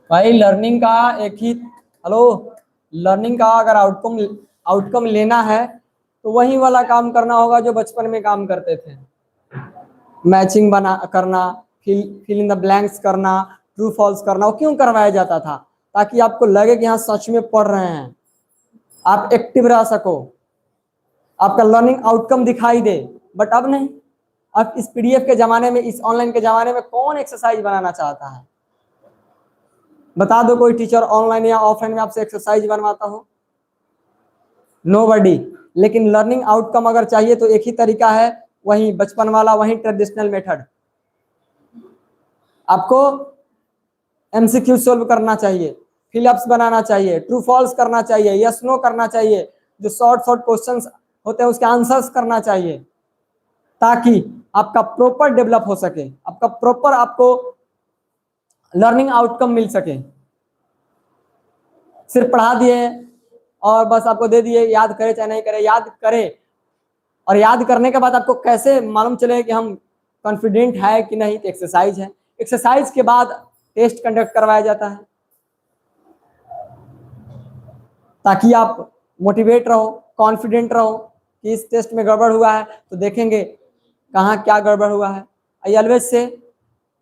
भाई लर्निंग का एक ही हेलो लर्निंग का अगर आउटकम आउटकम लेना है तो वही वाला काम करना होगा जो बचपन में काम करते थे। मैचिंग बना करना, फिल इन द ब्लैंक्स करना, ट्रू फॉल्स करना। वो क्यों करवाया जाता था? ताकि आपको लगे कि हाँ सच में पढ़ रहे हैं, आप एक्टिव रह सको, आपका लर्निंग आउटकम दिखाई दे। बट अब नहीं। अब इस पीडीएफ के जमाने में, इस ऑनलाइन के जमाने में कौन एक्सरसाइज बनाना चाहता है? बता दो कोई टीचर ऑनलाइन या ऑफलाइन में आपसे एक्सरसाइज बनवाता हो? नोबडी। लेकिन लर्निंग आउटकम अगर चाहिए तो एक ही तरीका है, वही बचपन वाला, वही ट्रेडिशनल मेथड। आपको एमसीक्यू सोल्व करना चाहिए, फिलअप्स बनाना चाहिए, ट्रू फॉल्स करना चाहिए, यस नो करना चाहिए, जो शॉर्ट शॉर्ट क्वेश्चंस होते हैं उसके आंसर्स करना चाहिए, ताकि आपका प्रॉपर डेवलप हो सके, आपका प्रॉपर आपको लर्निंग आउटकम मिल सके। सिर्फ पढ़ा दिए और बस आपको दे दिए, याद करे चाहे नहीं करे, याद करे। और याद करने के बाद आपको कैसे मालूम चले कि हम कॉन्फिडेंट है कि नहीं? तो एक्सरसाइज है। एक्सरसाइज के बाद टेस्ट कंडक्ट करवाया जाता है, ताकि आप मोटिवेट रहो, कॉन्फिडेंट रहो कि इस टेस्ट में गड़बड़ हुआ है तो देखेंगे कहाँ क्या गड़बड़ हुआ है। आई ऑलवेज से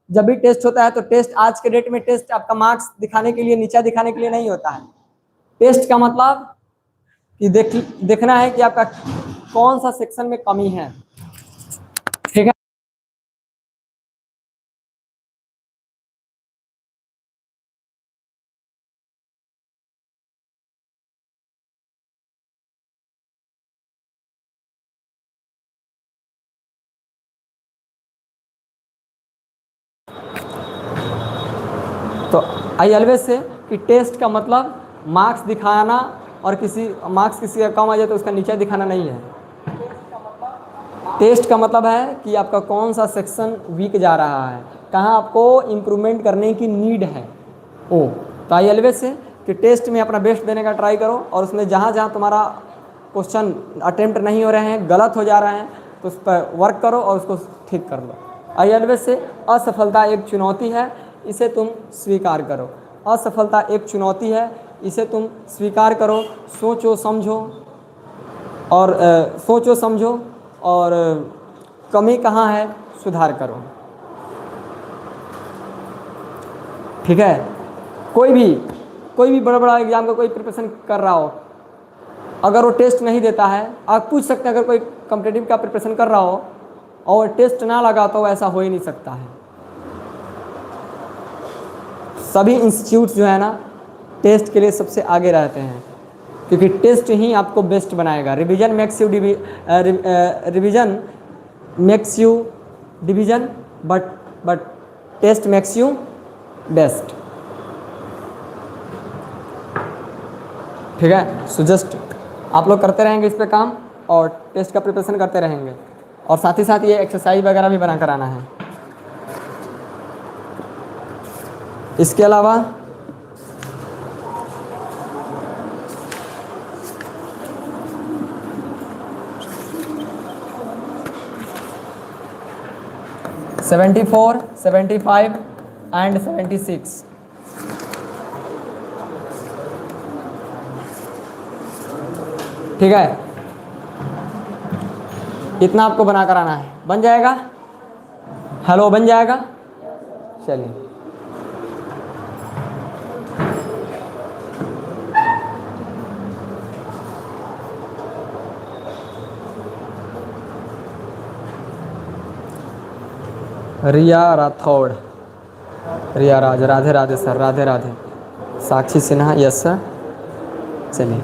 जब भी टेस्ट होता है तो टेस्ट, आज के डेट में टेस्ट आपका मार्क्स दिखाने के लिए, नीचा दिखाने के लिए नहीं होता है। टेस्ट का मतलब कि देखना है कि आपका कौन सा सेक्शन में कमी है। ठीक है। तो आई ऑलवेज से कि टेस्ट का मतलब मार्क्स दिखाना, और किसी मार्क्स किसी का कम आ जाए तो उसका नीचे दिखाना नहीं है। टेस्ट का मतलब है कि आपका कौन सा सेक्शन वीक जा रहा है, कहाँ आपको इम्प्रूवमेंट करने की नीड है। ओ तो आई ऑलवेज से कि टेस्ट में अपना बेस्ट देने का ट्राई करो, और उसमें जहाँ जहाँ तुम्हारा क्वेश्चन अटेम्प्ट नहीं हो रहे हैं, गलत हो जा रहे हैं, तो उस पर वर्क करो और उसको ठीक कर लो। आई ऑलवेज से असफलता एक चुनौती है, इसे तुम स्वीकार करो। असफलता एक चुनौती है, इसे तुम स्वीकार करो। सोचो समझो और सोचो समझो और कमी कहाँ है सुधार करो। ठीक है। कोई भी बड़ा बड़ा एग्जाम का कोई प्रिपरेशन कर रहा हो, अगर वो टेस्ट नहीं देता है, आप पूछ सकते हैं, अगर कोई कॉम्पिटिटिव का प्रिपरेशन कर रहा हो और टेस्ट ना लगा तो ऐसा हो ही नहीं सकता है। सभी इंस्टीट्यूट जो है ना टेस्ट के लिए सबसे आगे रहते हैं, क्योंकि टेस्ट ही आपको बेस्ट बनाएगा। Revision makes you division, but test makes you best. ठीक है। सो जस्ट आप लोग करते रहेंगे इस पे काम, और टेस्ट का प्रिपरेशन करते रहेंगे, और साथ ही साथ ये एक्सरसाइज वगैरह भी बना कर आना है। इसके अलावा सेवेंटी 75 एंड 76 ठीक है। इतना आपको बना कर आना है, बन जाएगा? हेलो, बन जाएगा? चलिए। रिया राठौड़, रिया राज, राधे राधे सर, राधे राधे। साक्षी सिन्हा, यस सर। चलिए,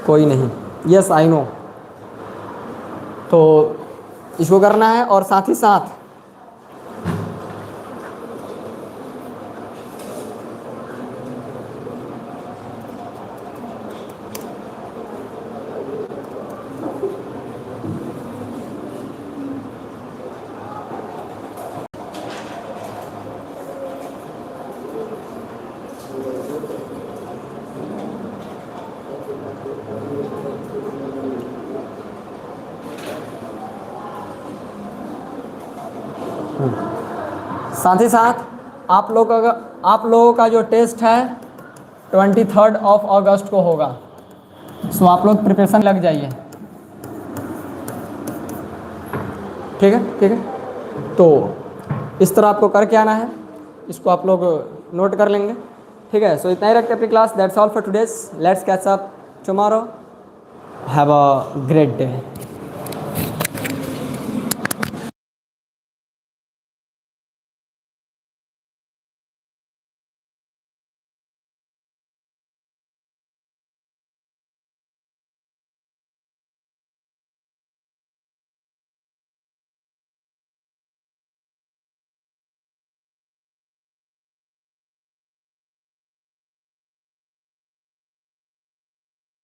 कोई नहीं, यस आई नो। तो इसको करना है, और साथ ही साथ साथ आप लोगों का जो टेस्ट है 23 अगस्त को होगा। सो आप लोग प्रिपरेशन लग जाइए। ठीक है, ठीक है। तो इस तरह आपको करके आना है, इसको आप लोग नोट कर लेंगे। ठीक है, सो इतना ही रखते अपनी class. That's all for today's. Let's catch up tomorrow. Have a great day.